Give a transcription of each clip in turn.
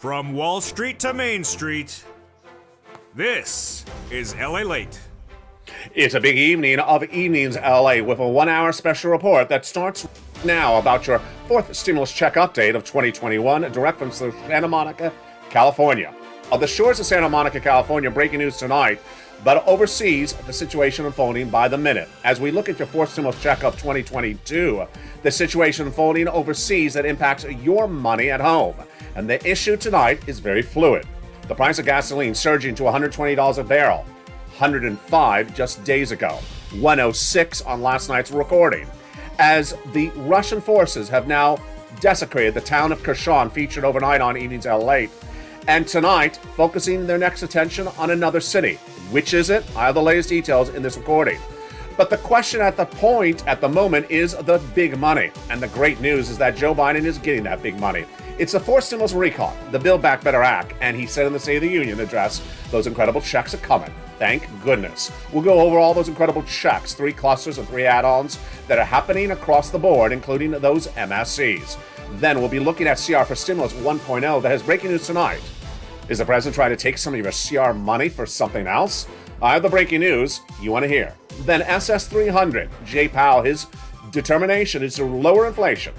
From Wall Street to Main Street, this is Lalate. It's a big evening of Evenings LA with a 1-hour special report that starts now about your fourth stimulus check update of 2021, direct from Santa Monica, California. On the shores of Santa Monica, California, breaking news tonight, but overseas, the situation unfolding by the minute. As we look at your fourth stimulus check of 2022, the situation unfolding overseas that impacts your money at home. And the issue tonight is very fluid. The price of gasoline surging to $120 a barrel, $105 just days ago, $106 on last night's recording. As the Russian forces have now desecrated the town of Kherson, featured overnight on Evenings LA, and tonight focusing their next attention on another city. Which is it? I have the latest details in this recording. But the question at the moment is the big money. And the great news is that Joe Biden is getting that big money. It's the fourth stimulus recon, the Build Back Better Act, and he said in the State of the Union address, those incredible checks are coming. Thank goodness. We'll go over all those incredible checks, 3 clusters and 3 add-ons that are happening across the board, including those MSCs. Then we'll be looking at CR for Stimulus 1.0 that has breaking news tonight. Is the president trying to take some of your CR money for something else? I have the breaking news you want to hear. Then SS300, Jay Powell, his determination is to lower inflation.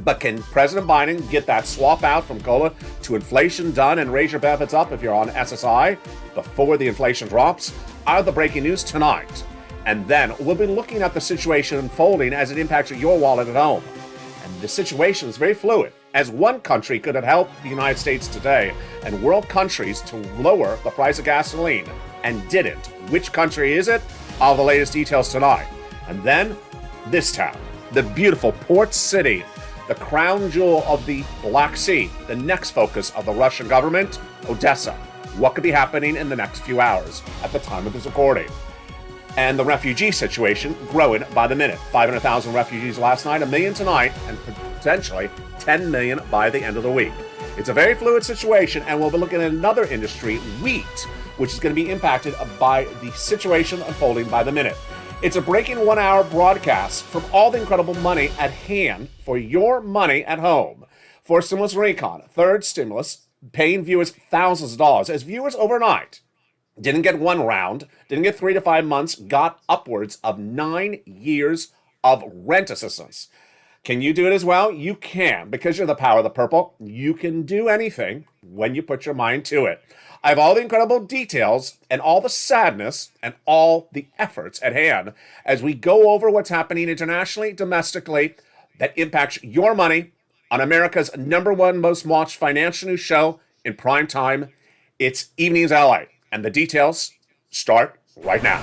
But can President Biden get that swap out from COLA to inflation done and raise your benefits up if you're on SSI before the inflation drops? I have the breaking news tonight. And then we'll be looking at the situation unfolding as it impacts your wallet at home. And the situation is very fluid, as one country could have helped the United States today and world countries to lower the price of gasoline and didn't. Which country is it? All the latest details tonight. And then this town, the beautiful port city, the crown jewel of the Black Sea, the next focus of the Russian government, Odessa. What could be happening in the next few hours at the time of this recording? And the refugee situation growing by the minute. 500,000 refugees last night, 1 million tonight, and potentially 10 million by the end of the week. It's a very fluid situation, and we'll be looking at another industry, wheat, which is going to be impacted by the situation unfolding by the minute. It's a breaking 1-hour broadcast from all the incredible money at hand for your money at home. For Stimulus Recon, third stimulus, paying viewers thousands of dollars, as viewers overnight didn't get 1 round, didn't get 3 to 5 months, got upwards of 9 years of rent assistance. Can you do it as well? You can, because you're the power of the purple. You can do anything when you put your mind to it. I have all the incredible details and all the sadness and all the efforts at hand as we go over what's happening internationally, domestically, that impacts your money on America's #1 most watched financial news show in prime time. It's Evenings LA, and the details start right now.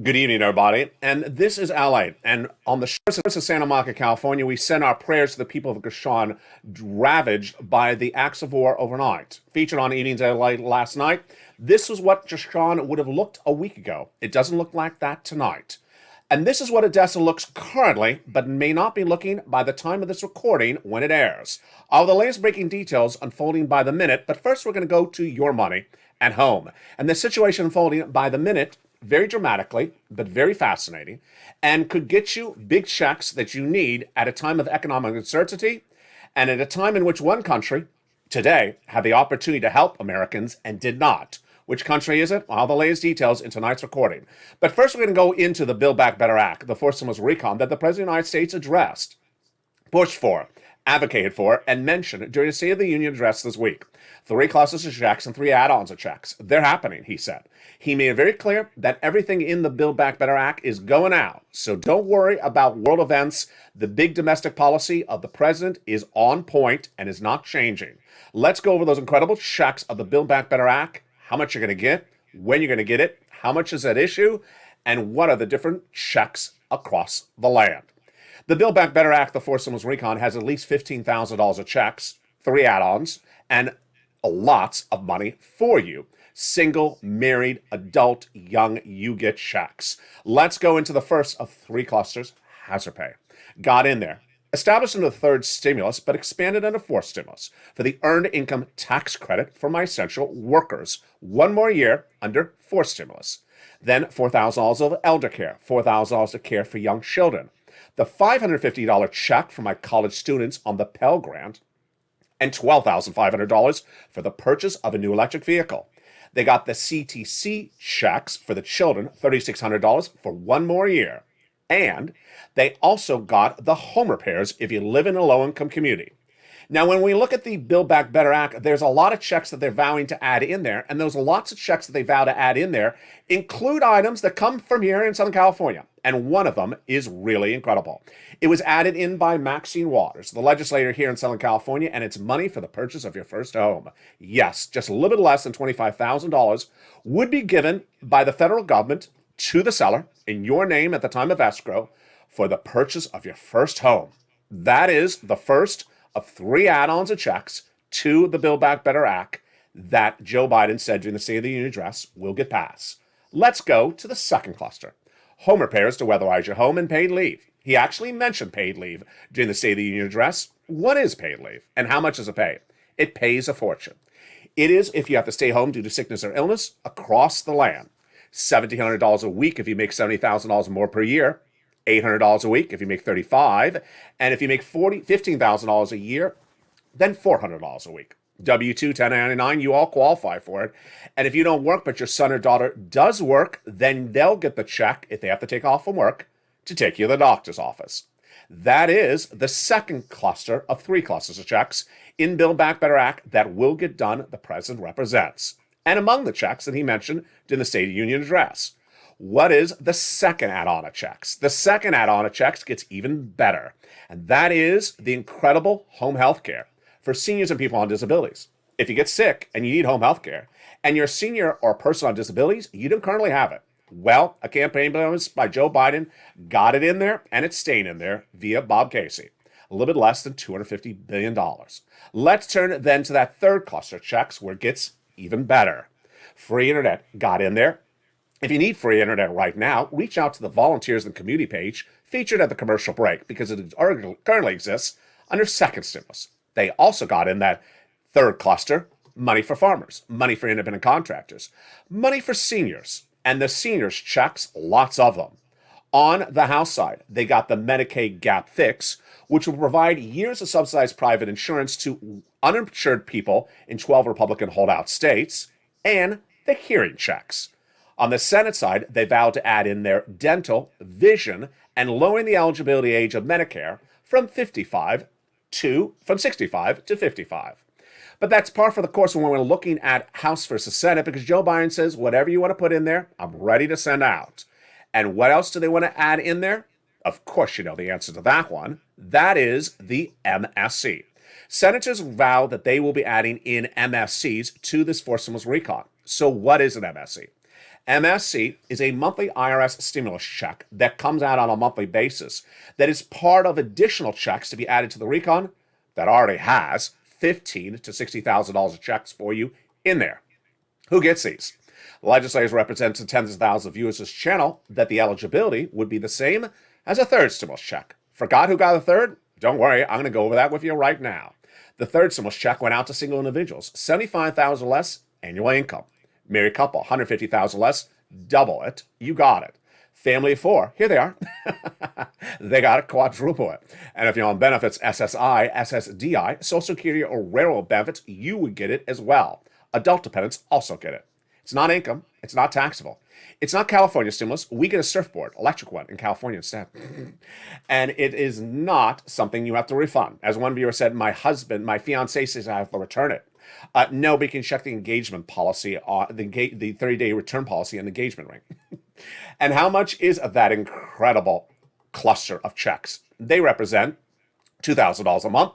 Good evening, everybody. And this is LA. And on the shores of Santa Monica, California, we send our prayers to the people of Kherson ravaged by the acts of war overnight. Featured on Evenings LA last night, this was what Kherson would have looked a week ago. It doesn't look like that tonight. And this is what Odessa looks currently, but may not be looking by the time of this recording when it airs. All the latest breaking details unfolding by the minute, but first we're going to go to your money at home. And the situation unfolding by the minute, very dramatically, but very fascinating, and could get you big checks that you need at a time of economic uncertainty and at a time in which one country today had the opportunity to help Americans and did not. Which country is it? All the latest details in tonight's recording. But first we're going to go into the Build Back Better Act, the fourth stimulus recon that the President of the United States addressed, pushed for, advocated for, and mentioned during the State of the Union address this week. 3 clusters of checks and 3 add-ons of checks. They're happening, he said. He made it very clear that everything in the Build Back Better Act is going out. So don't worry about world events. The big domestic policy of the president is on point and is not changing. Let's go over those incredible checks of the Build Back Better Act, how much you're going to get, when you're going to get it, how much is at issue, and what are the different checks across the land. The Build Back Better Act, the fourth stimulus recon, has at least $15,000 of checks, 3 add-ons, and lots of money for you. Single, married, adult, young, you get checks. Let's go into the first of 3 clusters, hazard pay. Got in there. Established under the 3rd stimulus, but expanded under 4th stimulus for the earned income tax credit for my essential workers. 1 more year under 4th stimulus. Then $4,000 of elder care, $4,000 of care for young children. The $550 check for my college students on the Pell Grant, and $12,500 for the purchase of a new electric vehicle. They got the CTC checks for the children, $3,600 for 1 more year. And they also got the home repairs if you live in a low-income community. Now, when we look at the Build Back Better Act, there's a lot of checks that they're vowing to add in there, and those lots of checks that they vow to add in there include items that come from here in Southern California, and one of them is really incredible. It was added in by Maxine Waters, the legislator here in Southern California, and it's money for the purchase of your first home. Yes, just a little bit less than $25,000 would be given by the federal government to the seller in your name at the time of escrow for the purchase of your first home. That is the first of 3 add-ons of checks to the Build Back Better Act that Joe Biden said during the State of the Union address will get passed. Let's go to the second cluster. Home repairs to weatherize your home and paid leave. He actually mentioned paid leave during the State of the Union address. What is paid leave and how much does it pay? It pays a fortune. It is if you have to stay home due to sickness or illness across the land. $1,700 a week if you make $70,000 more per year. $800 a week if you make $35,000, and if you make $15,000 a year, then $400 a week. W-2, 1099, you all qualify for it. And if you don't work, but your son or daughter does work, then they'll get the check if they have to take off from work to take you to the doctor's office. That is the second cluster of 3 clusters of checks in Build Back Better Act that will get done, the president represents. And among the checks that he mentioned in the State of the Union address. What is the second add-on of checks? The second add-on of checks gets even better, and that is the incredible home health care for seniors and people on disabilities. If you get sick and you need home health care, and you're a senior or a person on disabilities, you don't currently have it. Well, a campaign bonus by Joe Biden got it in there, and it's staying in there via Bob Casey. A little bit less than $250 billion. Let's turn then to that third cluster of checks where it gets even better. Free internet got in there. If you need free internet right now, reach out to the Volunteers and Community page featured at the commercial break because it currently exists under 2nd stimulus. They also got in that third cluster, money for farmers, money for independent contractors, money for seniors, and the seniors checks, lots of them. On the House side, they got the Medicaid gap fix, which will provide years of subsidized private insurance to uninsured people in 12 Republican holdout states, and the hearing checks. On the Senate side, they vowed to add in their dental, vision, and lowering the eligibility age of Medicare from 65 to 55. But that's par for the course when we're looking at House versus Senate, because Joe Biden says, whatever you want to put in there, I'm ready to send out. And what else do they want to add in there? Of course, you know the answer to that one. That is the MSC. Senators vow that they will be adding in MSCs to this fourth stimulus recon. So what is an MSC? MSC is a monthly IRS stimulus check that comes out on a monthly basis that is part of additional checks to be added to the recon that already has $15,000 to $60,000 of checks for you in there. Who gets these? Legislators represent to tens of thousands of viewers this channel that the eligibility would be the same as a third stimulus check. Forgot who got a third? Don't worry, I'm going to go over that with you right now. The third stimulus check went out to single individuals, $75,000 less annual income. Married couple, $150,000 less, double it. You got it. Family of 4, here they are. They got it, quadruple it. And if you're on benefits, SSI, SSDI, Social Security, or railroad benefits, you would get it as well. Adult dependents also get it. It's not income. It's not taxable. It's not California stimulus. We get a surfboard, electric one, in California instead. And it is not something you have to refund. As one viewer said, my fiance says I have to return it. No, but you can check the engagement policy, the 30-day return policy on the engagement ring. And how much is that incredible cluster of checks? They represent $2,000 a month,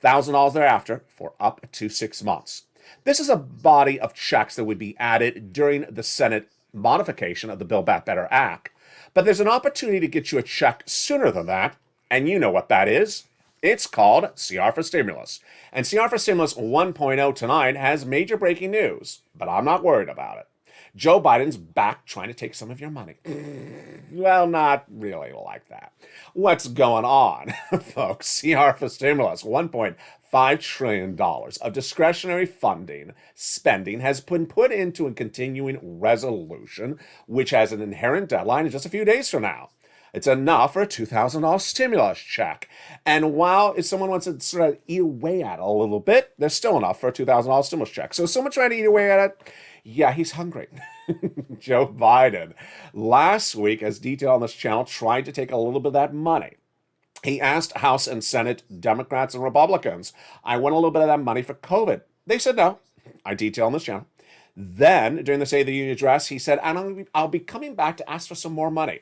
$1,000 thereafter for up to 6 months. This is a body of checks that would be added during the Senate modification of the Build Back Better Act. But there's an opportunity to get you a check sooner than that, and you know what that is. It's called CR for Stimulus. And CR for Stimulus 1.0 tonight has major breaking news, but I'm not worried about it. Joe Biden's back trying to take some of your money. Well, not really like that. What's going on, folks? CR for Stimulus, $1.5 trillion of discretionary funding spending has been put into a continuing resolution, which has an inherent deadline in just a few days from now. It's enough for a $2,000 stimulus check. And while if someone wants to sort of eat away at it a little bit, there's still enough for a $2,000 stimulus check. So is someone trying to eat away at it? Yeah, he's hungry. Joe Biden, last week, as detailed on this channel, tried to take a little bit of that money. He asked House and Senate Democrats and Republicans, I want a little bit of that money for COVID. They said no. I detail on this channel. Then, during the State of the Union address, he said, I'll be coming back to ask for some more money.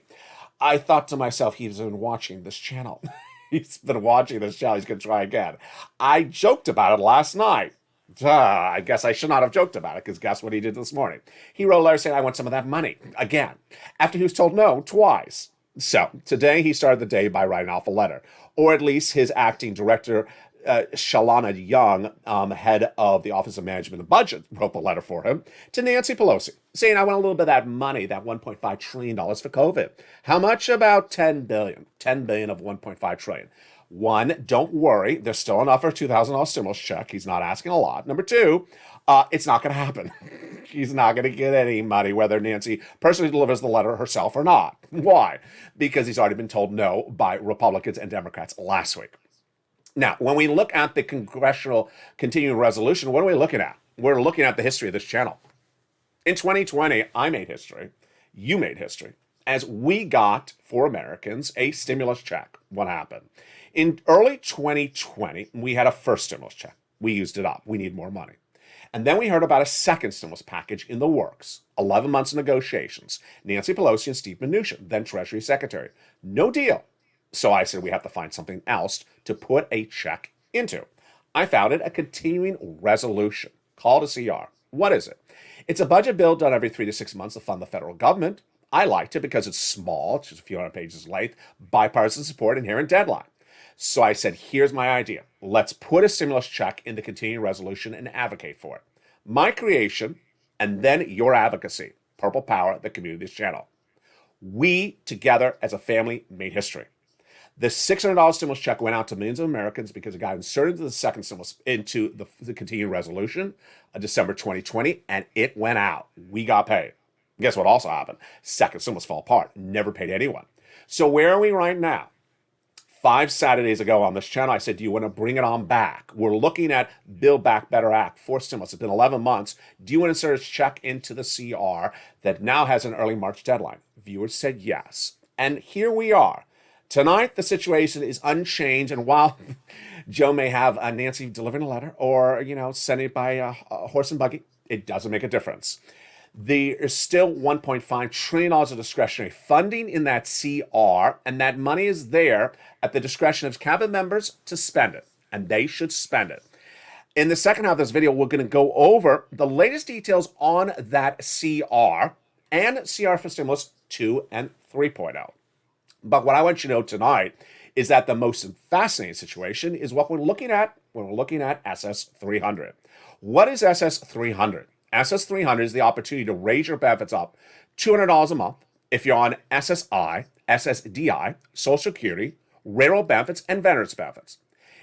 I thought to myself, he's been watching this channel. He's been watching this channel. He's going to try again. I joked about it last night. I guess I should not have joked about it, because guess what he did this morning? He wrote a letter saying, I want some of that money, again, after he was told no twice. So today he started the day by writing off a letter, or at least his acting director, Shalana Young, head of the Office of Management and Budget, wrote the letter for him to Nancy Pelosi, saying, I want a little bit of that money, that $1.5 trillion for COVID. How much? About $10 billion. $10 billion of $1.5 trillion. One, don't worry, there's still enough for a $2,000 stimulus check. He's not asking a lot. Number two, it's not going to happen. He's not going to get any money, whether Nancy personally delivers the letter herself or not. Why? Because he's already been told no by Republicans and Democrats last week. Now, when we look at the congressional continuing resolution, what are we looking at? We're looking at the history of this channel. In 2020, I made history. You made history. As we got, for Americans, a stimulus check. What happened? In early 2020, we had a first stimulus check. We used it up. We need more money. And then we heard about a second stimulus package in the works. 11 months of negotiations. Nancy Pelosi and Steve Mnuchin, then Treasury Secretary. No deal. So I said we have to find something else to put a check into. I found it a continuing resolution called a CR. What is it? It's a budget bill done every 3 to 6 months to fund the federal government. I liked it because it's small, it's just a few hundred pages length, bipartisan support, inherent deadline. So I said, here's my idea. Let's put a stimulus check in the continuing resolution and advocate for it. My creation, and then your advocacy. Purple Power, the community's channel. We, together as a family, made history. The $600 stimulus check went out to millions of Americans because it got inserted into the second stimulus, into the continuing resolution of December 2020, and it went out. We got paid. Guess what also happened? Second stimulus fell apart. Never paid anyone. So where are we right now? 5 Saturdays ago on this channel, I said, do you want to bring it on back? We're looking at Build Back Better Act for stimulus. It's been 11 months. Do you want to insert a check into the CR that now has an early March deadline? Viewers said yes. And here we are. Tonight, the situation is unchanged. And while Joe may have Nancy delivering a letter or, sending it by a horse and buggy, it doesn't make a difference. There is still $1.5 trillion of discretionary funding in that CR, and that money is there at the discretion of cabinet members to spend it, and they should spend it. In the second half of this video, we're going to go over the latest details on that CR and CR for Stimulus 2 and 3.0. But what I want you to know tonight is that the most fascinating situation is what we're looking at when we're looking at SS300. What is SS300? SS300 is the opportunity to raise your benefits up $200 a month if you're on SSI, SSDI, Social Security, railroad benefits, and veterans benefits.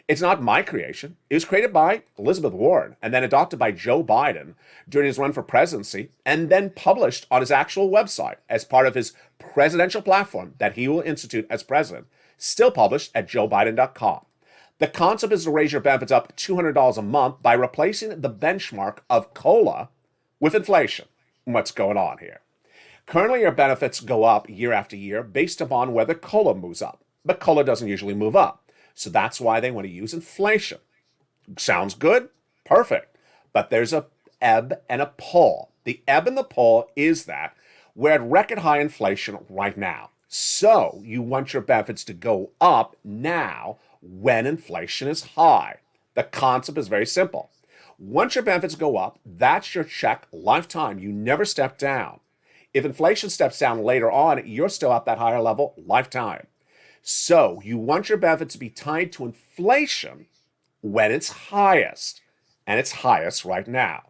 It's not my creation. It was created by Elizabeth Warren and then adopted by Joe Biden during his run for presidency and then published on his actual website as part of his presidential platform that he will institute as president, still published at joebiden.com. The concept is to raise your benefits up $200 a month by replacing the benchmark of COLA with inflation. What's going on here? Currently, your benefits go up year after year based upon whether COLA moves up, but COLA doesn't usually move up. So that's why they want to use inflation. Sounds good? Perfect. But there's a ebb and a pull. The ebb and the pull is that we're at record high inflation right now. So you want your benefits to go up now when inflation is high. The concept is very simple. Once your benefits go up, that's your check lifetime. You never step down. If inflation steps down later on, you're still at that higher level lifetime. So you want your benefit to be tied to inflation when it's highest, and it's highest right now.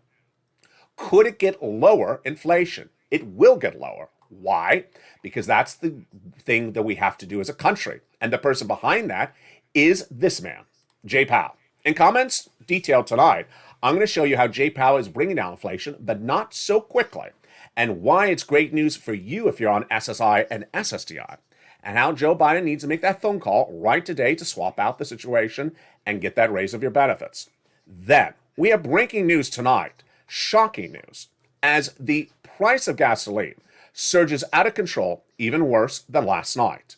Could it get lower inflation? It will get lower. Why? Because that's the thing that we have to do as a country. And the person behind that is this man, Jay Powell. In comments detailed tonight, I'm going to show you how Jay Powell is bringing down inflation, but not so quickly, and why it's great news for you if you're on SSI and SSDI, and how Joe Biden needs to make that phone call right today to swap out the situation and get that raise of your benefits. Then, we have breaking news tonight, shocking news, as the price of gasoline surges out of control, even worse than last night.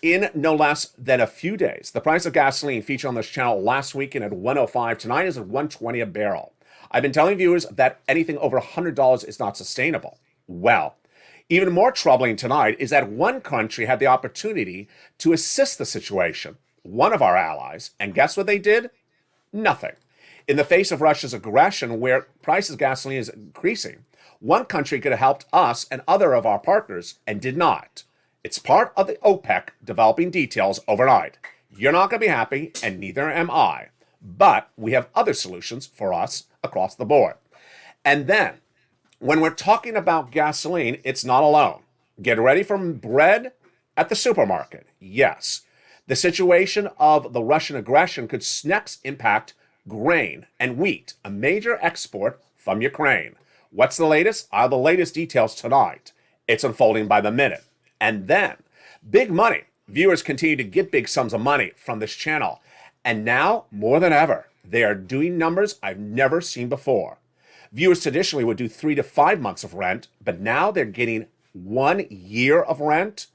In no less than a few days, the price of gasoline featured on this channel last weekend at 105, tonight is at 120 a barrel. I've been telling viewers that anything over $100 is not sustainable. Well, even more troubling tonight is that one country had the opportunity to assist the situation, one of our allies, and guess what they did? Nothing. In the face of Russia's aggression, where prices of gasoline is increasing, one country could have helped us and other of our partners and did not. It's part of the OPEC developing details overnight. You're not going to be happy, and neither am I. But we have other solutions for us across the board. And then, when we're talking about gasoline, it's not alone. Get ready for bread at the supermarket. Yes, the situation of the Russian aggression could next impact grain and wheat, a major export from Ukraine. What's the latest? The latest details tonight. It's unfolding by the minute. And then, big money. Viewers continue to get big sums of money from this channel. And now, more than ever, they are doing numbers I've never seen before. Viewers traditionally would do 3 to 5 months of rent, but now they're getting 1 year of rent,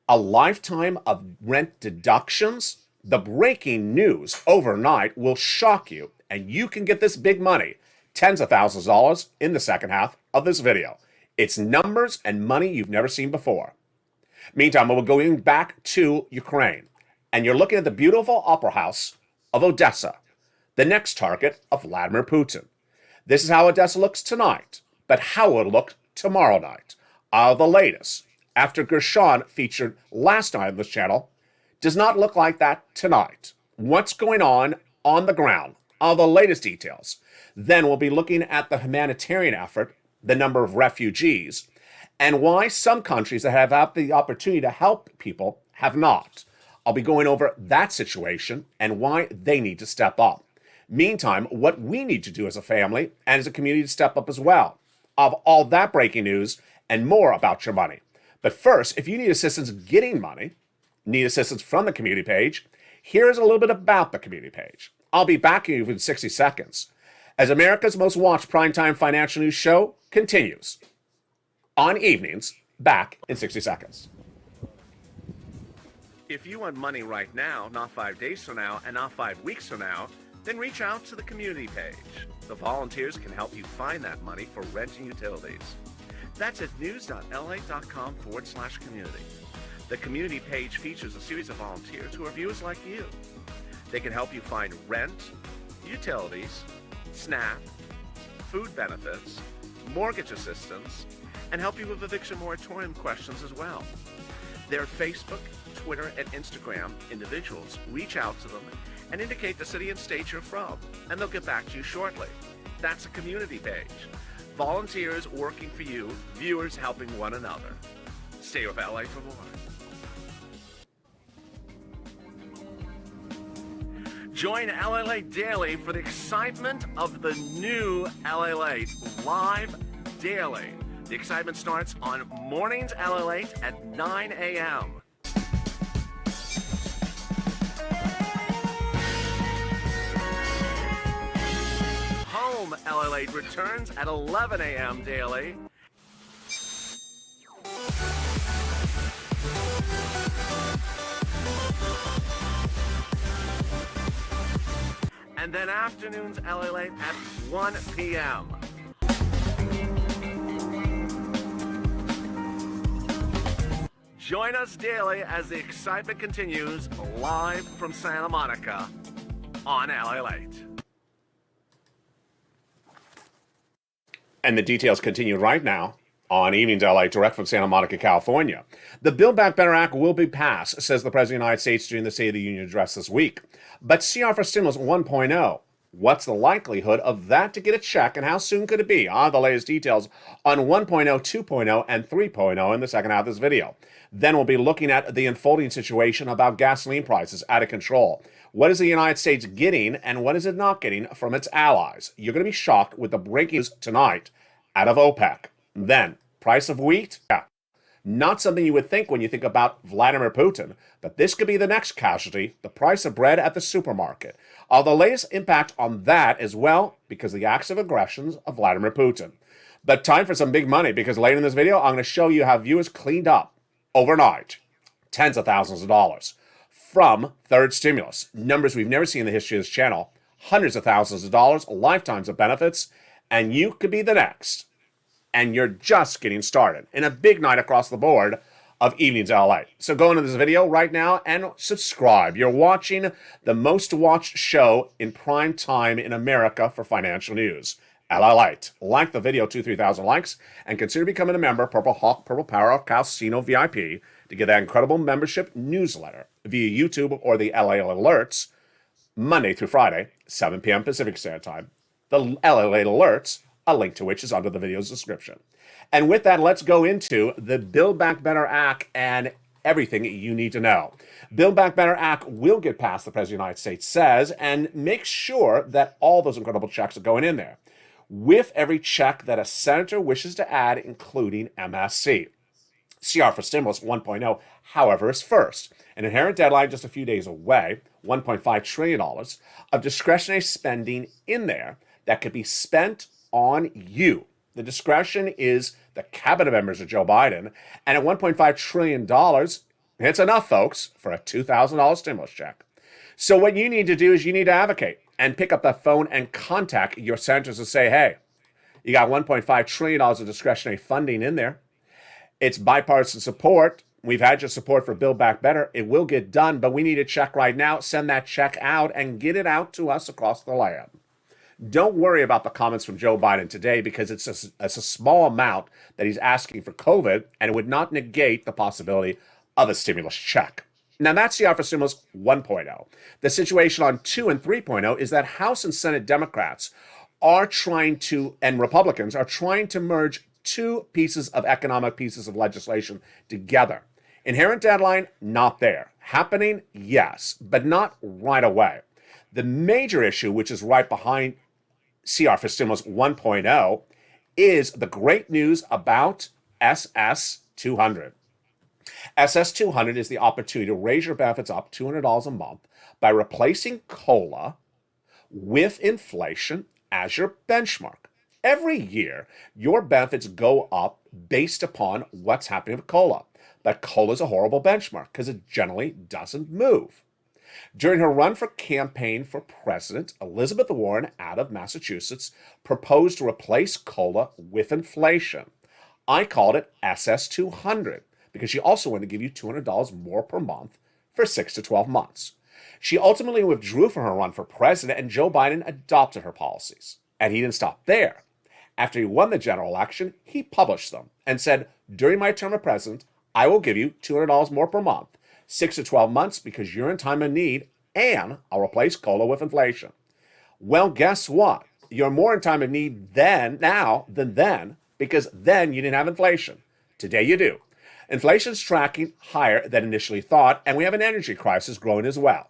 a lifetime of rent deductions. The breaking news overnight will shock you, and you can get this big money, tens of thousands of dollars, in the second half of this video. It's numbers and money you've never seen before. Meantime, we're going back to Ukraine, and you're looking at the beautiful opera house of Odessa, the next target of Vladimir Putin. This is how Odessa looks tonight, but how will it look tomorrow night? The latest, after Gershon featured last night on this channel, does not look like that tonight. What's going on the ground? The latest details. Then we'll be looking at the humanitarian effort, the number of refugees, and why some countries that have had the opportunity to help people have not. I'll be going over that situation and why they need to step up. Meantime, what we need to do as a family and as a community to step up as well. Of all that breaking news and more about your money. But first, if you need assistance getting money, need assistance from the community page, here's a little bit about the community page. I'll be back in you in 60 seconds as America's most watched primetime financial news show continues on evenings, back in 60 seconds. If you want money right now, not 5 days from now, and not 5 weeks from now, then reach out to the community page. The volunteers can help you find that money for rent and utilities. That's at news.la.com/community. The community page features a series of volunteers who are viewers like you. They can help you find rent, utilities, SNAP, food benefits, mortgage assistance, and help you with eviction moratorium questions as well. Their Facebook, Twitter, and Instagram individuals reach out to them and indicate the city and state you're from, and they'll get back to you shortly. That's a community page. Volunteers working for you, viewers helping one another. Stay with LA for more. Join Lalate Daily for the excitement of the new Lalate live daily. The excitement starts on mornings Lalate at 9 a.m. Home Lalate returns at 11 a.m. daily. And then afternoons Lalate at 1 p.m. Join us daily as the excitement continues live from Santa Monica on Lalate. And the details continue right now On Evenings LA, direct from Santa Monica, California. The Build Back Better Act will be passed, says the President of the United States during the State of the Union address this week. But CR for Stimulus 1.0. What's the likelihood of that to get a check, and how soon could it be? The latest details on 1.0, 2.0, and 3.0 in the second half of this video. Then we'll be looking at the unfolding situation about gasoline prices out of control. What is the United States getting, and what is it not getting from its allies? You're going to be shocked with the breaking news tonight out of OPEC. Then, price of wheat? Yeah. Not something you would think when you think about Vladimir Putin, but this could be the next casualty, the price of bread at the supermarket. The latest impact on that as well, because of the acts of aggressions of Vladimir Putin. But time for some big money, because later in this video, I'm going to show you how viewers cleaned up overnight tens of thousands of dollars from third stimulus. Numbers we've never seen in the history of this channel, hundreds of thousands of dollars, lifetimes of benefits, and you could be the next. And you're just getting started in a big night across the board of Evenings LA. So go into this video right now and subscribe. You're watching the most watched show in prime time in America for financial news. Lalate. Like the video, 2,000-3,000 likes, and consider becoming a member, Purple Hawk, Purple Power, Casino VIP, to get that incredible membership newsletter via YouTube or the LA Alerts, Monday through Friday, 7 p.m. Pacific Standard Time. The LA Alerts, a link to which is under the video's description. And with that, let's go into the Build Back Better Act and everything you need to know. Build Back Better Act will get passed, the President of the United States says, and make sure that all those incredible checks are going in there, with every check that a senator wishes to add, including MSC. CR for Stimulus 1.0, however, is first. An inherent deadline just a few days away, $1.5 trillion of discretionary spending in there that could be spent on you. The discretion is the cabinet members of Joe Biden, and at $1.5 trillion, it's enough, folks, for a $2,000 stimulus check. So what you need to do is you need to advocate and pick up that phone and contact your senators and say, hey, you got $1.5 trillion of discretionary funding in there. It's bipartisan support. We've had your support for Build Back Better. It will get done, but we need a check right now. Send that check out and get it out to us across the land. Don't worry about the comments from Joe Biden today, because it's a small amount that he's asking for COVID, and it would not negate the possibility of a stimulus check. Now, that's the offer stimulus 1.0. The situation on 2 and 3.0 is that House and Senate Democrats are trying to, and Republicans are trying to merge two pieces of economic pieces of legislation together. Inherent deadline, not there. Happening, yes, but not right away. The major issue, which is right behind CR for Stimulus 1.0, is the great news about SS 200. SS 200 is the opportunity to raise your benefits up $200 a month by replacing COLA with inflation as your benchmark. Every year, your benefits go up based upon what's happening with COLA. But COLA is a horrible benchmark because it generally doesn't move. During her run for campaign for president, Elizabeth Warren out of Massachusetts proposed to replace COLA with inflation. I called it SS 200 because she also wanted to give you $200 more per month for 6 to 12 months. She ultimately withdrew from her run for president, and Joe Biden adopted her policies. And he didn't stop there. After he won the general election, he published them and said, during my term of president, I will give you $200 more per month, 6 to 12 months, because you're in time of need, and I'll replace COLA with inflation. Well, guess what? You're more in time of need now than then, because then you didn't have inflation. Today you do. Inflation's tracking higher than initially thought, and we have an energy crisis growing as well.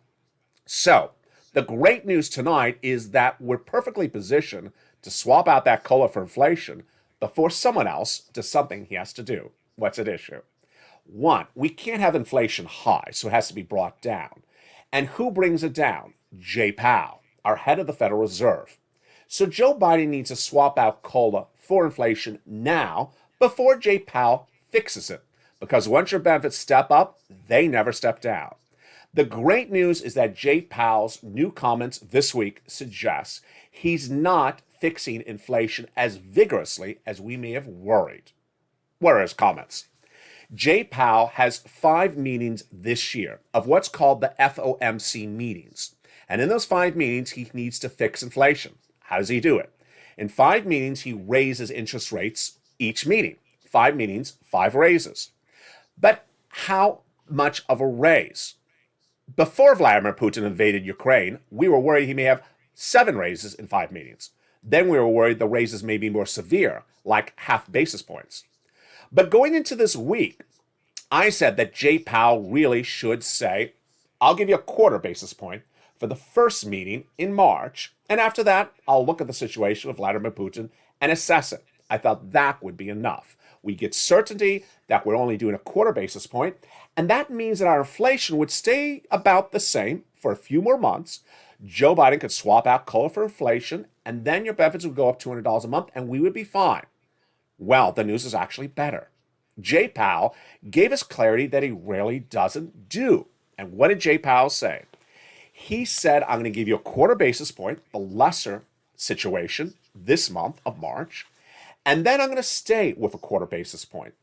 So, the great news tonight is that we're perfectly positioned to swap out that COLA for inflation before someone else does something he has to do. What's at issue? One, we can't have inflation high, so it has to be brought down. And who brings it down? Jay Powell, our head of the Federal Reserve. So Joe Biden needs to swap out COLA for inflation now before Jay Powell fixes it. Because once your benefits step up, they never step down. The great news is that Jay Powell's new comments this week suggest he's not fixing inflation as vigorously as we may have worried. What are his comments? Jay Powell has 5 meetings this year of what's called the FOMC meetings. And in those 5 meetings, he needs to fix inflation. How does he do it? In 5 meetings, he raises interest rates each meeting. 5 meetings, 5 raises. But how much of a raise? Before Vladimir Putin invaded Ukraine, we were worried he may have 7 raises in 5 meetings. Then we were worried the raises may be more severe, like half basis points. But going into this week, I said that Jay Powell really should say, I'll give you a quarter basis point for the first meeting in March, and after that, I'll look at the situation with Vladimir Putin and assess it. I thought that would be enough. We get certainty that we're only doing a quarter basis point, and that means that our inflation would stay about the same for a few more months. Joe Biden could swap out COLA for inflation, and then your benefits would go up $200 a month, and we would be fine. Well, the news is actually better. Jay Powell gave us clarity that he rarely doesn't do. And what did Jay Powell say? He said, I'm going to give you a quarter basis point, the lesser situation this month of March, and then I'm going to stay with a quarter basis point,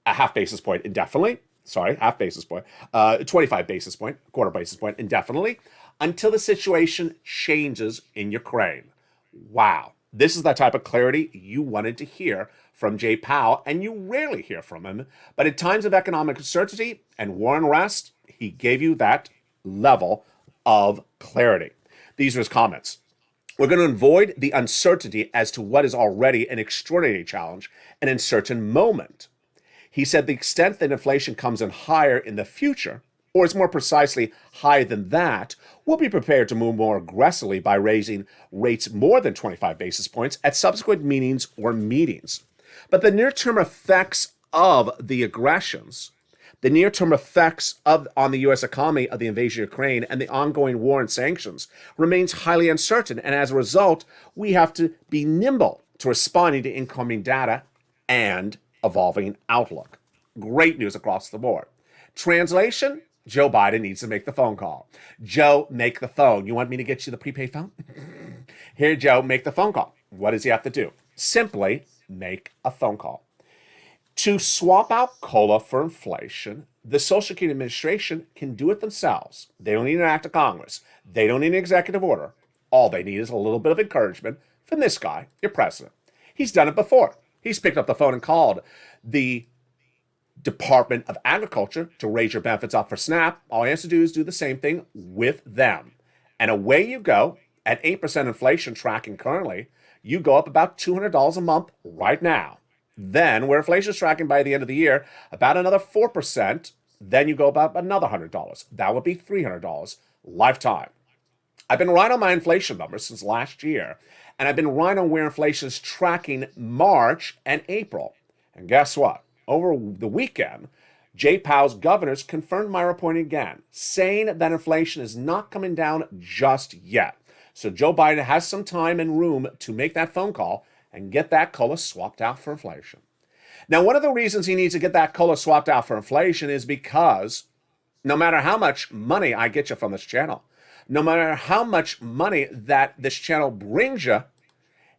a half basis point indefinitely, half basis point, 25 basis point, quarter basis point indefinitely, until the situation changes in Ukraine. Wow. This is the type of clarity you wanted to hear from Jay Powell, and you rarely hear from him. But in times of economic uncertainty and war unrest, he gave you that level of clarity. These are his comments. We're going to avoid the uncertainty as to what is already an extraordinary challenge, an uncertain moment. He said the extent that inflation comes in higher in the future, or is more precisely higher than that, we'll be prepared to move more aggressively by raising rates more than 25 basis points at subsequent meetings or meetings. But the near-term effects of the aggressions, the near-term effects on the U.S. economy of the invasion of Ukraine and the ongoing war and sanctions remains highly uncertain. And as a result, we have to be nimble to responding to incoming data and evolving outlook. Great news across the board. Translation, Joe Biden needs to make the phone call. Joe, make the phone. You want me to get you the prepaid phone? Here, Joe, make the phone call. What does he have to do? Simply make a phone call. To swap out COLA for inflation, the Social Security Administration can do it themselves. They don't need an act of Congress. They don't need an executive order. All they need is a little bit of encouragement from this guy, your president. He's done it before. He's picked up the phone and called the Department of Agriculture to raise your benefits up for SNAP. All he has to do is do the same thing with them. And away you go. At 8% inflation tracking currently, you go up about $200 a month right now. Then, where inflation is tracking by the end of the year, about another 4%, then you go about another $100. That would be $300 lifetime. I've been right on my inflation numbers since last year, and I've been right on where inflation is tracking March and April. And guess what? Over the weekend, Jay Powell's governors confirmed my reporting again, saying that inflation is not coming down just yet. So Joe Biden has some time and room to make that phone call and get that COLA swapped out for inflation. Now, one of the reasons he needs to get that COLA swapped out for inflation is because no matter how much money I get you from this channel, no matter how much money that this channel brings you,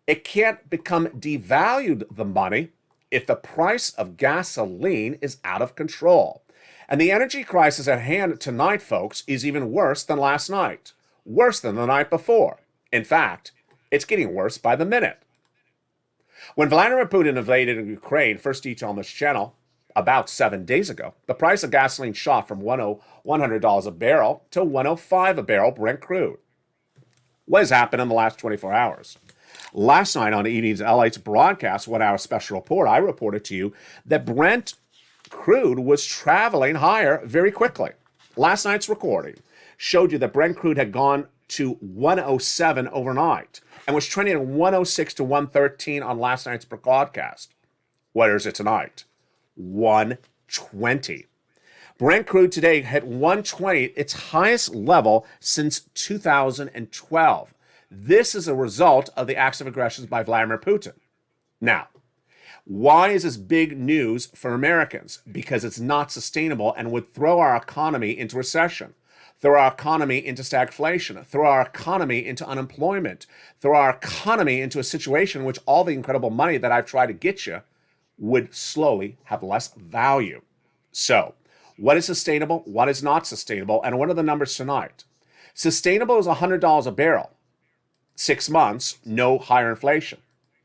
it can't become devalued, the money, if the price of gasoline is out of control. And the energy crisis at hand tonight, folks, is even worse than last night, worse than the night before. In fact, it's getting worse by the minute. When Vladimir Putin invaded Ukraine, first detail on this channel, about 7 days ago, the price of gasoline shot from $100 a barrel to $105 a barrel Brent crude. What has happened in the last 24 hours? Last night on Evenings Lalate's broadcast, 1 hour special report, I reported to you that Brent crude was traveling higher very quickly. Last night's recording showed you that Brent crude had gone to 107 overnight and was trending at 106 to 113 on last night's broadcast. What is it tonight? 120. Brent crude today hit 120, its highest level since 2012. This is a result of the acts of aggression by Vladimir Putin. Now, why is this big news for Americans? Because it's not sustainable and would throw our economy into recession, throw our economy into stagflation, throw our economy into unemployment, throw our economy into a situation in which all the incredible money that I've tried to get you would slowly have less value. So, what is sustainable? What is not sustainable? And what are the numbers tonight? Sustainable is $100 a barrel. 6 months, no higher inflation.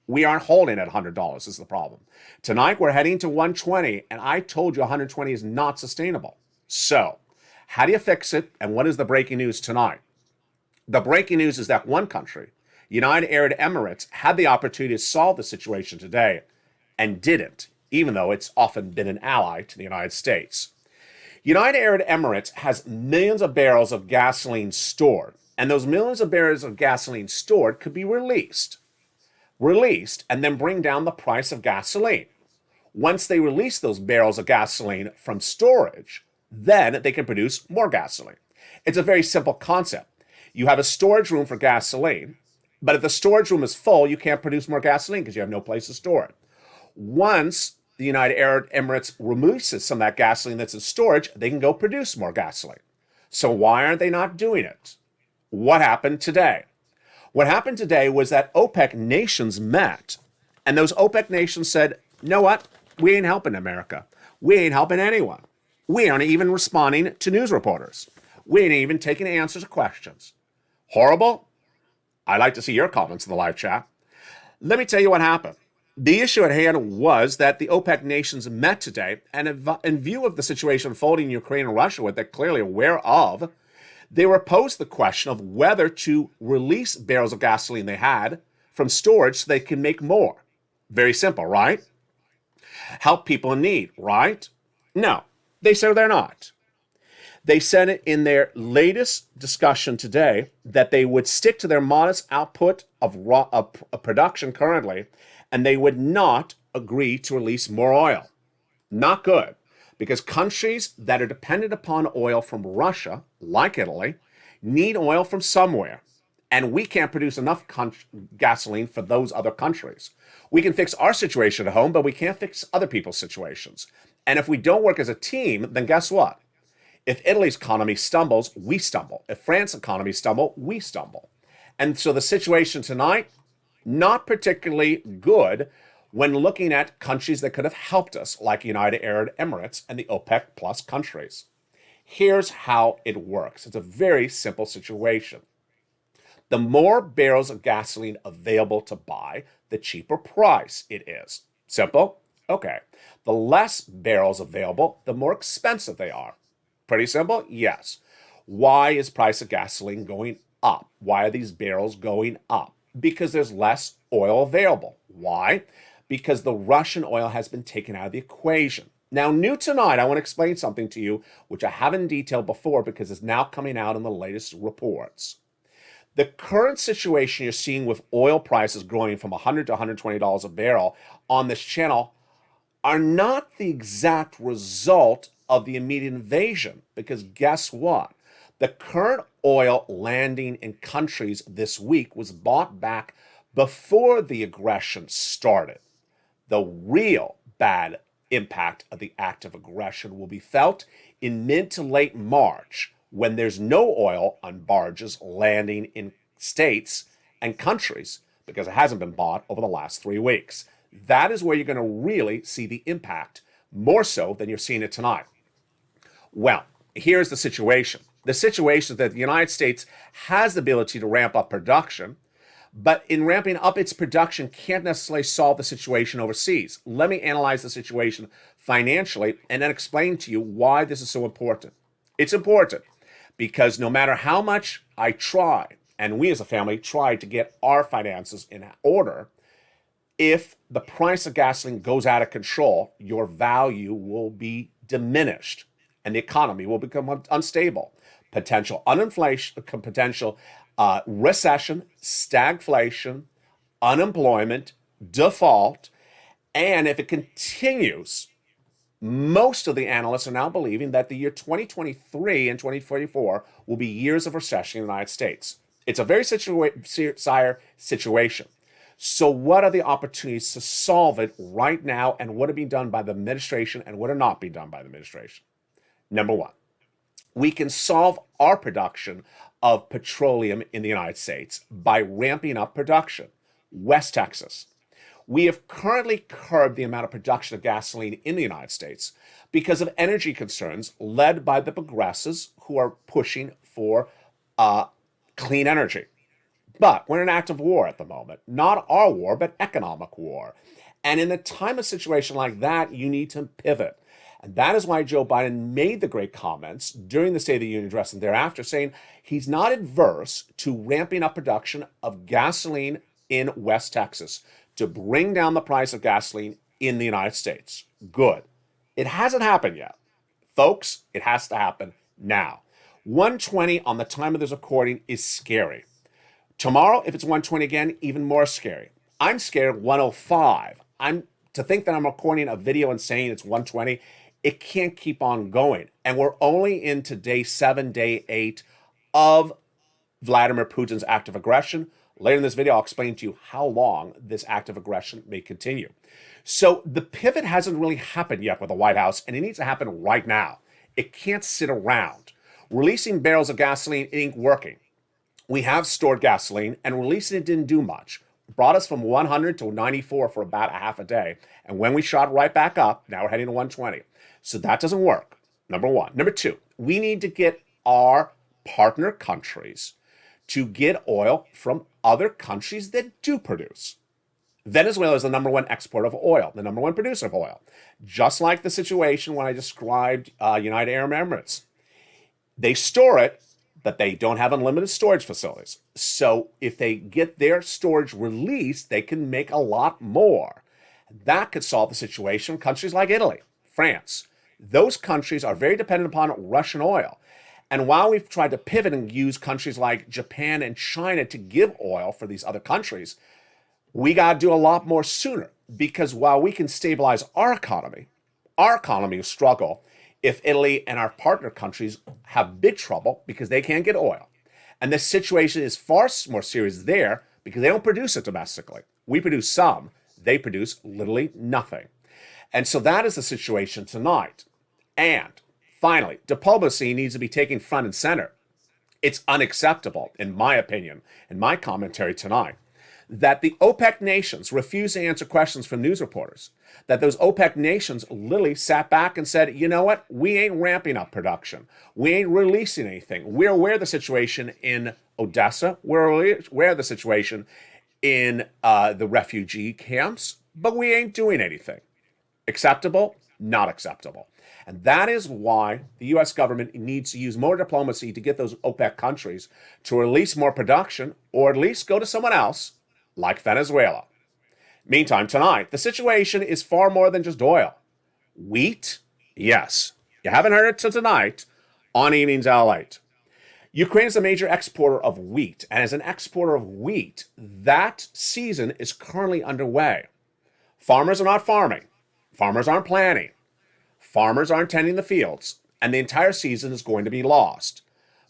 We aren't holding at $100 is the problem. Tonight we're heading to 120, and I told you 120 is not sustainable. So, how do you fix it, and what is the breaking news tonight? The breaking news is that one country, United Arab Emirates, had the opportunity to solve the situation today and didn't, even though it's often been an ally to the United States. United Arab Emirates has millions of barrels of gasoline stored, and those millions of barrels of gasoline stored could be released, and then bring down the price of gasoline. Once they release those barrels of gasoline from storage, then they can produce more gasoline. It's a very simple concept. You have a storage room for gasoline, but if the storage room is full, you can't produce more gasoline because you have no place to store it. Once the United Arab Emirates releases some of that gasoline that's in storage, they can go produce more gasoline. So why aren't they not doing it? What happened today? What happened today was that OPEC nations met, and those OPEC nations said, you know what? We ain't helping America. We ain't helping anyone. We aren't even responding to news reporters. We ain't even taking answers to questions. Horrible? I'd like to see your comments in the live chat. Let me tell you what happened. The issue at hand was that the OPEC nations met today, and in view of the situation unfolding in Ukraine and Russia, what they're clearly aware of, they were posed the question of whether to release barrels of gasoline they had from storage so they can make more. Very simple, right? Help people in need, right? No, they said they're not. They said it in their latest discussion today that they would stick to their modest output of production currently, and they would not agree to release more oil. Not good, because countries that are dependent upon oil from Russia, like Italy, need oil from somewhere, and we can't produce enough gasoline for those other countries. We can fix our situation at home, but we can't fix other people's situations. And if we don't work as a team, then guess what? If Italy's economy stumbles, we stumble. If France's economy stumbles, we stumble. And so the situation tonight, not particularly good when looking at countries that could have helped us, like United Arab Emirates and the OPEC plus countries. Here's how it works. It's a very simple situation. The more barrels of gasoline available to buy, the cheaper price it is. Simple? Okay. The less barrels available, the more expensive they are. Pretty simple? Yes. Why is price of gasoline going up? Why are these barrels going up? Because there's less oil available. Why? Because the Russian oil has been taken out of the equation. Now, new tonight, I want to explain something to you, which I haven't detailed before because it's now coming out in the latest reports. The current situation you're seeing with oil prices growing from $100 to $120 a barrel on this channel are not the exact result of the immediate invasion, because guess what? The current oil landing in countries this week was bought back before the aggression started. The real bad impact of the act of aggression will be felt in mid to late March when there's no oil on barges landing in states and countries because it hasn't been bought over the last 3 weeks. That is where you're going to really see the impact, more so than you're seeing it tonight. Well, here's the situation. The situation is that the United States has the ability to ramp up production, but in ramping up its production can't necessarily solve the situation overseas. Let me analyze the situation financially and then explain to you why this is so important. It's important because no matter how much I try, and we as a family try to get our finances in order, if the price of gasoline goes out of control, your value will be diminished and the economy will become unstable. Potential uninflation, potential recession, stagflation, unemployment, default, and if it continues, most of the analysts are now believing that the year 2023 and 2044 will be years of recession in the United States. It's a very dire situation. So what are the opportunities to solve it right now, and what are being done by the administration and what are not being done by the administration? Number one, we can solve our production of petroleum in the United States by ramping up production. West Texas. We have currently curbed the amount of production of gasoline in the United States because of energy concerns led by the progressives who are pushing for clean energy. But we're in an active war at the moment. Not our war, but economic war. And in a time of situation like that, you need to pivot. And that is why Joe Biden made the great comments during the State of the Union address and thereafter, saying he's not adverse to ramping up production of gasoline in West Texas to bring down the price of gasoline in the United States. Good. It hasn't happened yet. Folks, it has to happen now. 120 on the time of this recording is scary. Tomorrow, if it's 120 again, even more scary. I'm scared 105. To think that I'm recording a video and saying it's 120, it can't keep on going. And we're only into day 7, day 8 of Vladimir Putin's active aggression. Later in this video, I'll explain to you how long this active aggression may continue. So the pivot hasn't really happened yet with the White House, and it needs to happen right now. It can't sit around. Releasing barrels of gasoline, it ain't working. We have stored gasoline, and releasing it didn't do much. It brought us from 100 to 94 for about a half a day. And when we shot right back up, now we're heading to 120. So that doesn't work, number one. Number two, we need to get our partner countries to get oil from other countries that do produce. Venezuela is the number one exporter of oil, the number one producer of oil. Just like the situation when I described United Arab Emirates. They store it, but they don't have unlimited storage facilities. So if they get their storage released, they can make a lot more. That could solve the situation in countries like Italy, France. Those countries are very dependent upon Russian oil. And while we've tried to pivot and use countries like Japan and China to give oil for these other countries, we got to do a lot more sooner. Because while we can stabilize our economy will struggle if Italy and our partner countries have big trouble because they can't get oil. And the situation is far more serious there because they don't produce it domestically. We produce some, they produce literally nothing. And so that is the situation tonight. And finally, diplomacy needs to be taken front and center. It's unacceptable, in my opinion, in my commentary tonight, that the OPEC nations refuse to answer questions from news reporters, that those OPEC nations literally sat back and said, you know what, we ain't ramping up production. We ain't releasing anything. We're aware of the situation in Odessa. We're aware of the situation in the refugee camps, but we ain't doing anything. Acceptable? Not acceptable. And that is why the U.S. government needs to use more diplomacy to get those OPEC countries to release more production or at least go to someone else like Venezuela. Meantime, tonight, the situation is far more than just oil. Wheat? Yes. You haven't heard it till tonight on Evenings Lalate. Ukraine is a major exporter of wheat, and as an exporter of wheat, that season is currently underway. Farmers are not farming. Farmers aren't planting. Farmers aren't tending the fields, and the entire season is going to be lost.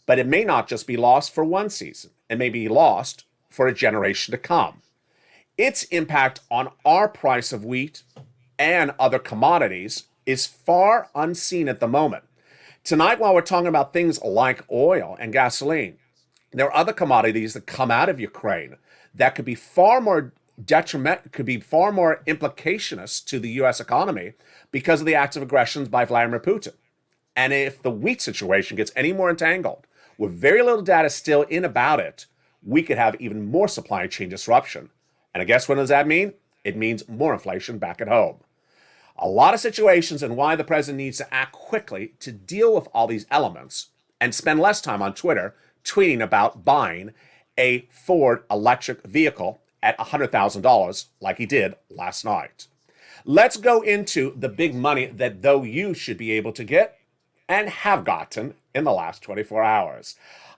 But it may not just be lost for one season. It may be lost for a generation to come. Its impact on our price of wheat and other commodities is far unseen at the moment. Tonight, while we're talking about things like oil and gasoline, there are other commodities that come out of Ukraine that could be far more implicationist to the U.S. economy because of the acts of aggressions by Vladimir Putin. And if the wheat situation gets any more entangled, with very little data still in about it, we could have even more supply chain disruption. And I guess what does that mean? It means more inflation back at home. A lot of situations and why the president needs to act quickly to deal with all these elements and spend less time on Twitter tweeting about buying a Ford electric vehicle at $100,000 like he did last night. Let's go into the big money that though you should be able to get and have gotten in the last 24 hours.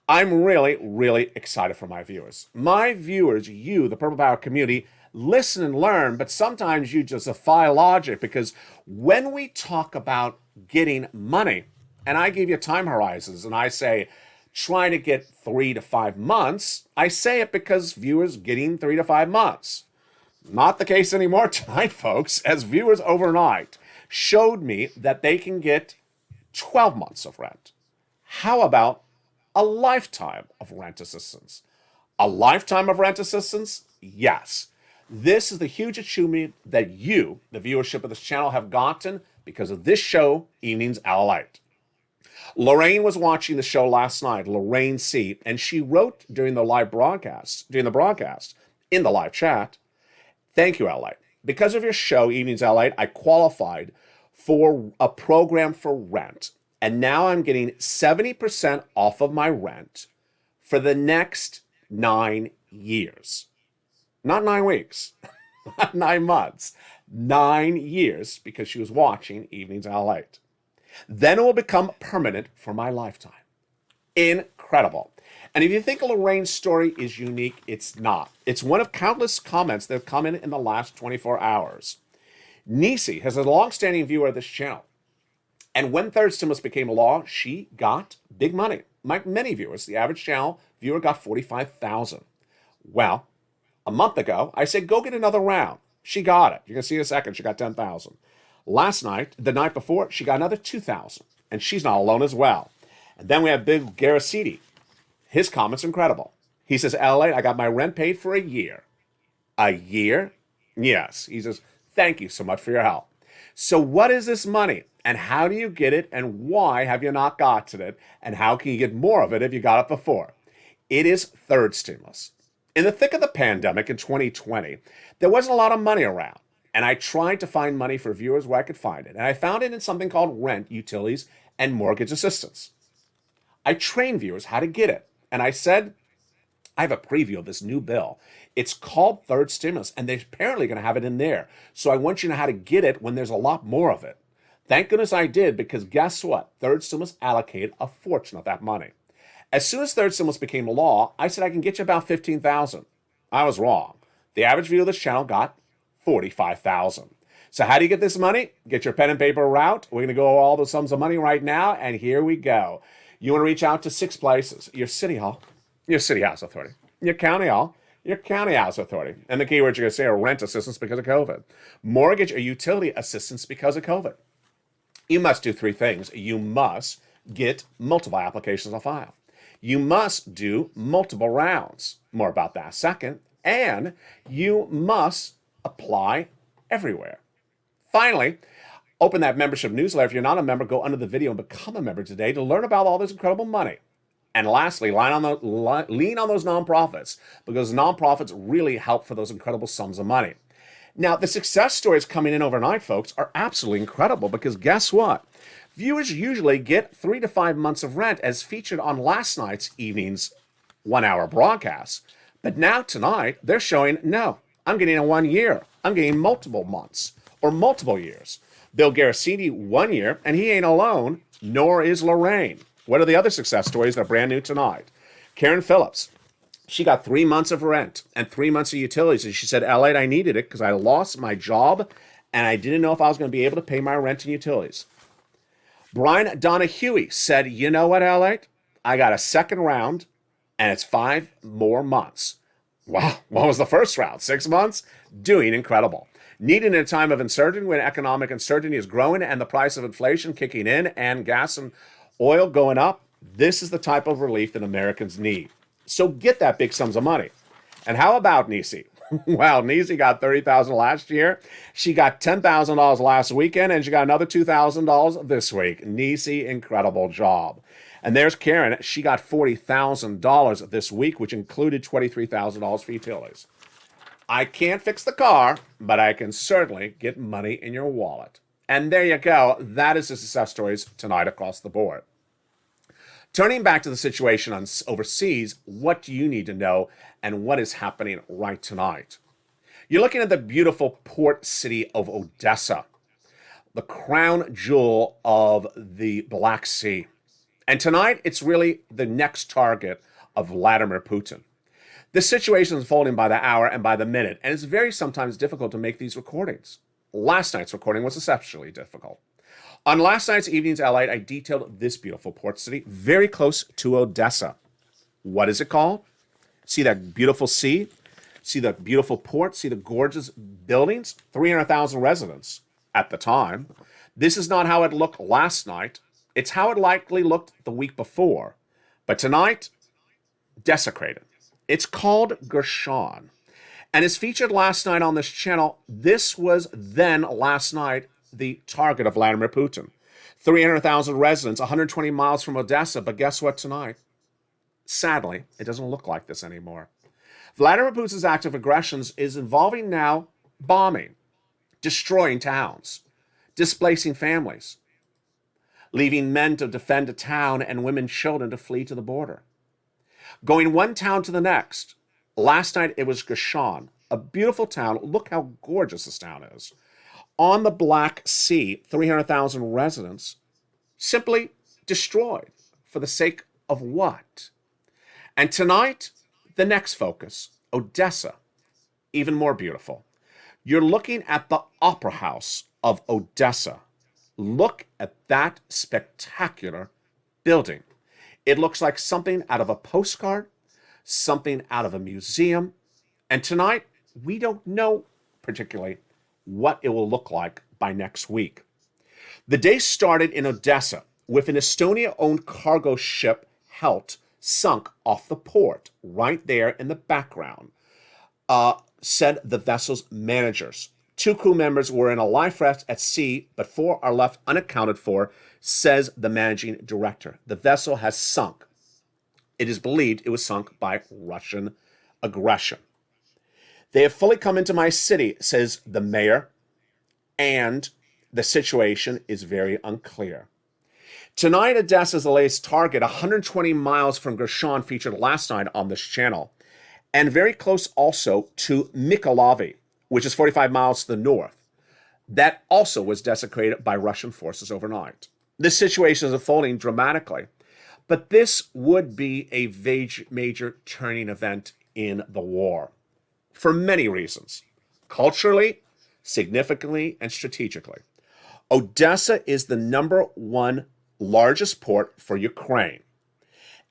I'm really, really excited for my viewers. My viewers, you, the Purple Power community, listen and learn, but sometimes you just defy logic because when we talk about getting money, and I give you time horizons and I say, try to get 3 to 5 months, I say it because viewers getting 3 to 5 months. Not the case anymore tonight, folks, as viewers overnight showed me that they can get 12 months of rent. How about a lifetime of rent assistance? A lifetime of rent assistance? Yes. This is the huge achievement that you, the viewership of this channel, have gotten because of this show, Evenings Lalate. Lorraine was watching the show last night, Lorraine C., and she wrote during the broadcast, in the live chat, "Thank you, LA. Because of your show, Evenings LA, I qualified for a program for rent, and now I'm getting 70% off of my rent for the next 9 years." Not 9 weeks, not 9 months, 9 years, because she was watching Evenings LA. "Then it will become permanent for my lifetime." Incredible. And if you think Lorraine's story is unique, it's not. It's one of countless comments that have come in the last 24 hours. Nisi has a long-standing viewer of this channel. And when third stimulus became law, she got big money. Like many viewers, the average channel viewer got $45,000. Well, a month ago, I said, go get another round. She got it. You're going to see in a second, she got $10,000. Last night, the night before, she got another $2,000. And she's not alone as well. And then we have Big Garaciti. His comment's incredible. He says, LA, I got my rent paid for a year. A year? Yes. He says, thank you so much for your help. So what is this money? And how do you get it? And why have you not gotten it? And how can you get more of it if you got it before? It is third stimulus. In the thick of the pandemic in 2020, there wasn't a lot of money around. And I tried to find money for viewers where I could find it. And I found it in something called rent, utilities, and mortgage assistance. I trained viewers how to get it. And I said, I have a preview of this new bill. It's called third stimulus, and they're apparently going to have it in there. So I want you to know how to get it when there's a lot more of it. Thank goodness I did, because guess what? Third stimulus allocated a fortune of that money. As soon as third stimulus became law, I said I can get you about $15,000. I was wrong. The average viewer of this channel got $45,000. So how do you get this money? Get your pen and paper out. We're going to go over all the sums of money right now, and here we go. You want to reach out to 6 places: your city hall, your city house authority, your county hall, your county house authority. And the keywords you're going to say are rent assistance because of COVID, mortgage or utility assistance because of COVID. You must do 3 things. You must get multiple applications on file. You must do multiple rounds. More about that second. And you must apply everywhere. Finally, open that membership newsletter. If you're not a member, go under the video and become a member today to learn about all this incredible money. And lastly, lean on those nonprofits, because nonprofits really help for those incredible sums of money. Now, the success stories coming in overnight, folks, are absolutely incredible, because guess what? Viewers usually get 3 to 5 months of rent, as featured on last night's evening's 1-hour broadcast. But now tonight, they're showing, no, I'm getting a 1 year. I'm getting multiple months or multiple years. Bill Garaciti, 1 year, and he ain't alone, nor is Lorraine. What are the other success stories that are brand new tonight? Karen Phillips, she got 3 months of rent and 3 months of utilities. And she said, Lalate, I needed it because I lost my job and I didn't know if I was going to be able to pay my rent and utilities. Brian Donahue said, you know what, Lalate? I got a second round and it's 5 more months. Wow, what was the first round? 6 months? Doing incredible. Needed in a time of uncertainty, when economic uncertainty is growing and the price of inflation kicking in and gas and oil going up, this is the type of relief that Americans need. So get that big sums of money. And how about Nisi? Well, Nisi got $30,000 last year. She got $10,000 last weekend, and she got another $2,000 this week. Nisi, incredible job. And there's Karen. She got $40,000 this week, which included $23,000 for utilities. I can't fix the car, but I can certainly get money in your wallet. And there you go. That is the success stories tonight across the board. Turning back to the situation overseas, what do you need to know and what is happening right tonight? You're looking at the beautiful port city of Odessa, the crown jewel of the Black Sea. And tonight, it's really the next target of Vladimir Putin. This situation is unfolding by the hour and by the minute, and it's very sometimes difficult to make these recordings. Last night's recording was exceptionally difficult. On last night's Evenings LA, I detailed this beautiful port city very close to Odessa. What is it called? See that beautiful sea? See the beautiful port? See the gorgeous buildings? 300,000 residents at the time. This is not how it looked last night. It's how it likely looked the week before. But tonight, desecrated. It's called Gershon. And is featured last night on this channel. This was then last night the target of Vladimir Putin. 300,000 residents, 120 miles from Odessa. But guess what tonight? Sadly, it doesn't look like this anymore. Vladimir Putin's active aggressions is involving now bombing, destroying towns, displacing families, leaving men to defend a town and women and children to flee to the border. Going one town to the next. Last night it was Gershon, a beautiful town. Look how gorgeous this town is. On the Black Sea, 300,000 residents simply destroyed for the sake of what? And tonight, the next focus, Odessa, even more beautiful. You're looking at the Opera House of Odessa. Look at that spectacular building. It looks like something out of a postcard, something out of a museum. And tonight, we don't know particularly what it will look like by next week. The day started in Odessa with an Estonia-owned cargo ship, Helt, sunk off the port, right there in the background, said the vessel's managers. 2 crew members were in a life raft at sea, but 4 are left unaccounted for, says the managing director. The vessel has sunk. It is believed it was sunk by Russian aggression. They have fully come into my city, says the mayor, and the situation is very unclear. Tonight, Odessa's the latest target, 120 miles from Gershon, featured last night on this channel, and very close also to Mykolaiv, which is 45 miles to the north. That also was desecrated by Russian forces overnight. This situation is unfolding dramatically, but this would be a major turning event in the war for many reasons, culturally, significantly, and strategically. Odessa is the #1 largest port for Ukraine.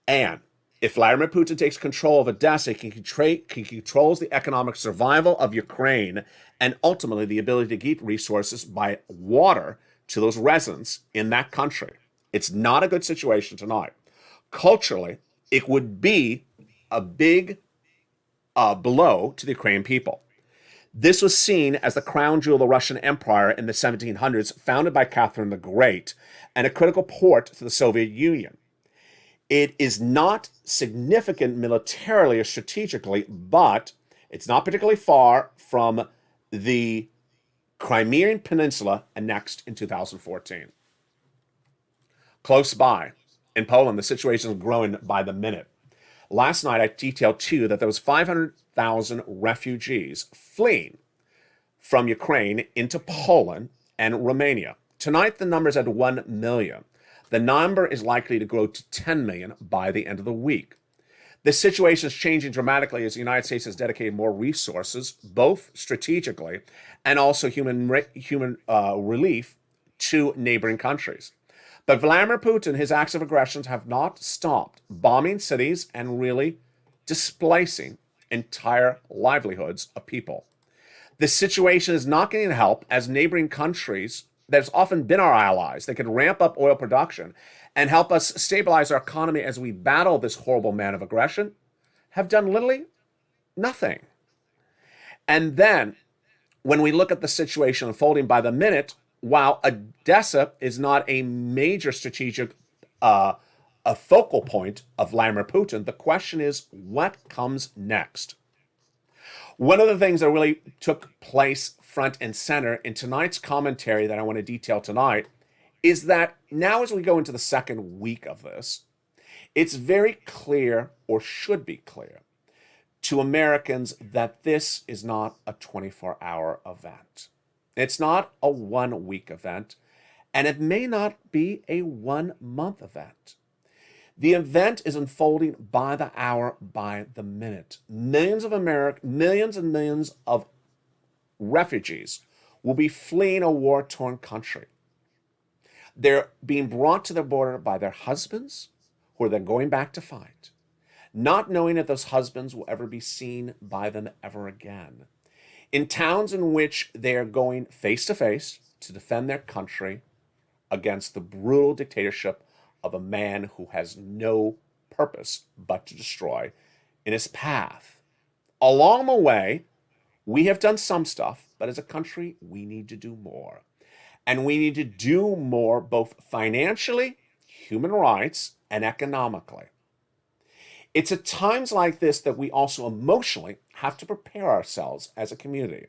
And if Vladimir Putin takes control of Odessa, he controls the economic survival of Ukraine and ultimately the ability to get resources by water to those residents in that country. It's not a good situation tonight. Culturally, it would be a big blow to the Ukrainian people. This was seen as the crown jewel of the Russian Empire in the 1700s, founded by Catherine the Great, and a critical port to the Soviet Union. It is not significant militarily or strategically, but it's not particularly far from the Crimean Peninsula annexed in 2014. Close by, in Poland, the situation is growing by the minute. Last night, I detailed too that there was 500,000 refugees fleeing from Ukraine into Poland and Romania. Tonight, the number is at 1 million. The number is likely to grow to 10 million by the end of the week. This situation is changing dramatically as the United States has dedicated more resources, both strategically and also human relief, to neighboring countries. But Vladimir Putin, his acts of aggression have not stopped bombing cities and really displacing entire livelihoods of people. This situation is not getting help as neighboring countries that's often been our allies. They could ramp up oil production and help us stabilize our economy as we battle this horrible man of aggression, have done literally nothing. And then when we look at the situation unfolding by the minute, while Odessa is not a major strategic a focal point of Vladimir Putin, the question is, what comes next? One of the things that really took place front and center in tonight's commentary that I want to detail tonight is that now as we go into the second week of this, it's very clear, or should be clear, to Americans that this is not a 24-hour event. It's not a 1-week event, and it may not be a 1-month event. The event is unfolding by the hour, by the minute. Millions and millions of refugees will be fleeing a war-torn country. They're being brought to the border by their husbands, who are then going back to fight, not knowing if those husbands will ever be seen by them ever again. In towns in which they are going face to face to defend their country against the brutal dictatorship of a man who has no purpose but to destroy in his path. Along the way, we have done some stuff, but as a country, we need to do more. And we need to do more both financially, human rights, and economically. It's at times like this that we also emotionally have to prepare ourselves as a community.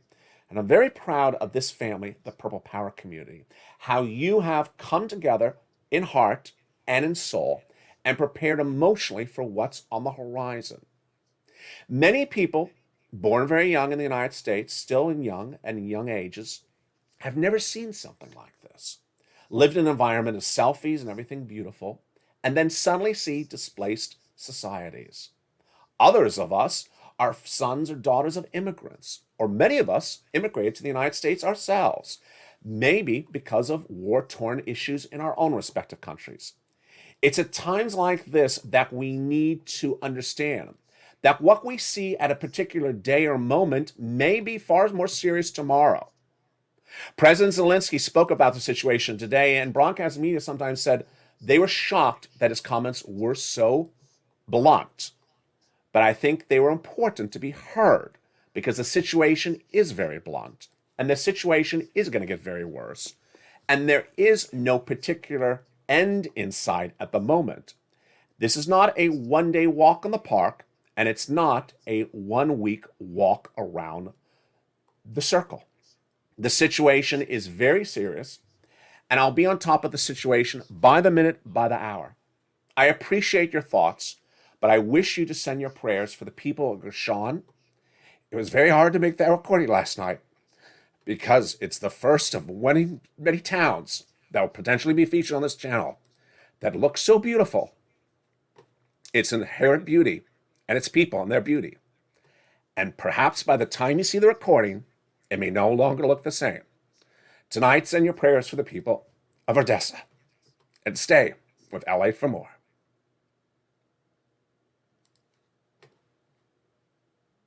And I'm very proud of this family, the Purple Power community, how you have come together in heart and in soul and prepared emotionally for what's on the horizon. Many people born very young in the United States, still in young ages, have never seen something like this. Lived in an environment of selfies and everything beautiful, and then suddenly see displaced societies. Others of us are sons or daughters of immigrants, or many of us immigrated to the United States ourselves, maybe because of war-torn issues in our own respective countries. It's at times like this that we need to understand that what we see at a particular day or moment may be far more serious tomorrow. President Zelensky spoke about the situation today, and broadcast media sometimes said they were shocked that his comments were so blunt. But I think they were important to be heard because the situation is very blunt, and the situation is going to get very worse. And there is no particular end in sight at the moment. This is not a one-day walk in the park, and it's not a one-week walk around the circle. The situation is very serious, and I'll be on top of the situation by the minute, by the hour. I appreciate your thoughts, but I wish you to send your prayers for the people of Gershon. It was very hard to make that recording last night because it's the first of many towns that will potentially be featured on this channel that look so beautiful. Its inherent beauty and its people and their beauty. And perhaps by the time you see the recording, it may no longer look the same. Tonight, send your prayers for the people of Odessa. And stay with LA for more.